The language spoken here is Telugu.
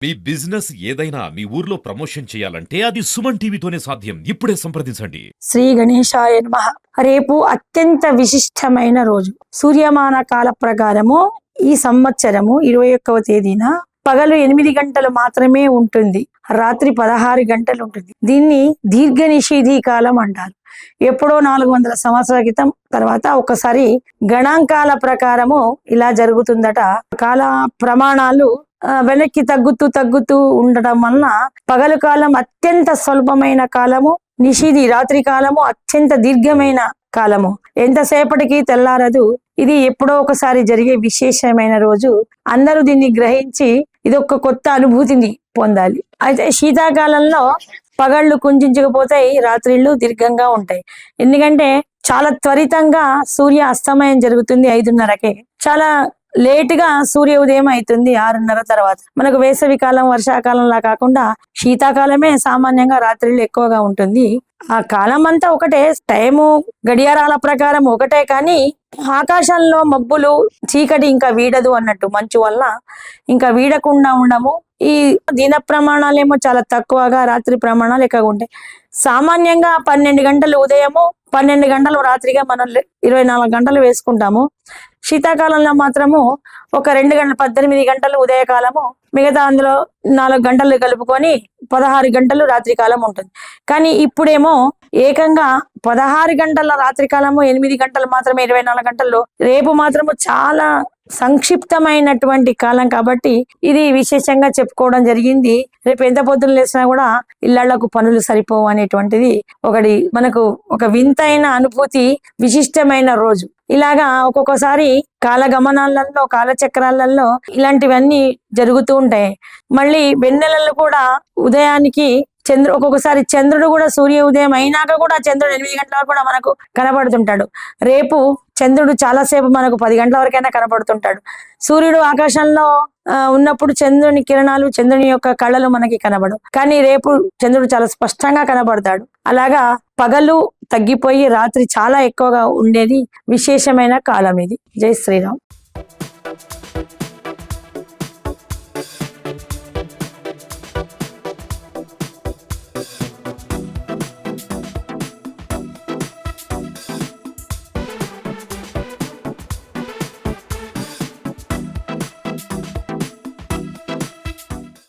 మీ బిజినెస్ ఏదైనా మీ ఊర్లో ప్రమోషన్ చేయాలంటే అది సుమన్ టీవీతోనే సాధ్యం. ఇప్పుడే సంప్రదించండి. శ్రీ గణేశాయ నమః. రేపు అత్యంత విశిష్టమైన రోజు. సూర్యమాన కాల ప్రకారము ఈ సంవత్సరము 21వ తేదీన పగలు 8 గంటలు మాత్రమే ఉంటుంది, రాత్రి 16 గంటలు ఉంటుంది. దీన్ని దీర్ఘ నిషేధీ కాలం అంటారు. ఎప్పుడో 400 సంవత్సరాల క్రితం తర్వాత ఒకసారి గణాంకాల ప్రకారము ఇలా జరుగుతుందట. కాల ప్రమాణాలు వెనక్కి తగ్గుతూ ఉండటం వలన పగలు కాలం అత్యంత స్వల్పమైన కాలము, నిషిధి రాత్రి కాలము అత్యంత దీర్ఘమైన కాలము, ఎంతసేపటికి తెల్లారదు. ఇది ఎప్పుడో ఒకసారి జరిగే విశేషమైన రోజు. అందరూ దీన్ని గ్రహించి ఇది ఒక కొత్త అనుభూతిని పొందాలి. అయితే శీతాకాలంలో పగళ్ళు కుంచుకుపోతాయి, రాత్రిళ్ళు దీర్ఘంగా ఉంటాయి. ఎందుకంటే చాలా త్వరితంగా సూర్య అస్తమయం జరుగుతుంది 5:30కే. చాలా లేటుగా సూర్య ఉదయం అవుతుంది 6:30 తర్వాత. మనకు వేసవి కాలం వర్షాకాలంలా కాకుండా శీతాకాలమే సామాన్యంగా రాత్రిళ్ళు ఎక్కువగా ఉంటుంది. ఆ కాలం అంతా ఒకటే, టైము గడియారాల ప్రకారం ఒకటే, కానీ ఆకాశంలో మబ్బులు చీకటి ఇంకా వీడదు అన్నట్టు, మంచు వల్ల ఇంకా వీడకుండా ఉండము. ఈ దిన ప్రమాణాలేమో చాలా తక్కువగా, రాత్రి ప్రమాణాలు ఎక్కువగా ఉంటాయి. సామాన్యంగా 12 గంటలు ఉదయము, 12 గంటలు రాత్రిగా మనం 24 గంటలు వేసుకుంటాము. శీతాకాలంలో మాత్రము ఒక 2 గంటలు 18 గంటలు ఉదయకాలము, మిగతా అందులో 4 గంటలు కలుపుకొని 16 గంటలు రాత్రి కాలం ఉంటుంది. కానీ ఇప్పుడేమో ఏకంగా 16 గంటల రాత్రి కాలము, 8 గంటలు మాత్రమే 24 గంటల్లో. రేపు మాత్రము చాలా సంక్షిప్తమైనటువంటి కాలం కాబట్టి ఇది విశేషంగా చెప్పుకోవడం జరిగింది. రేపు ఎంత పొద్దున లేసినా కూడా ఇళ్లకు పనులు సరిపోవు అనేటువంటిది ఒకటి మనకు ఒక వింతైన అనుభూతి, విశిష్టమైన రోజు. ఇలాగా ఒక్కొక్కసారి కాల గమనాలలో, కాలచక్రాలలో ఇలాంటివన్నీ జరుగుతూ ఉంటాయి. మళ్ళీ వెన్నెలలు కూడా ఉదయానికి ఒక్కొక్కసారి చంద్రుడు కూడా సూర్య ఉదయం అయినాక కూడా చంద్రుడు 8 గంటల వరకు కూడా మనకు కనబడుతుంటాడు. రేపు చంద్రుడు చాలాసేపు మనకు 10 గంటల వరకైనా కనబడుతుంటాడు. సూర్యుడు ఆకాశంలో ఉన్నప్పుడు చంద్రుని కిరణాలు, చంద్రుని యొక్క కళలు మనకి కనబడవు, కానీ రేపు చంద్రుడు చాలా స్పష్టంగా కనబడతాడు. అలాగా పగలు తగ్గిపోయి రాత్రి చాలా ఎక్కువగా ఉండేది విశేషమైన కాలం ఇది. జై శ్రీరామ్.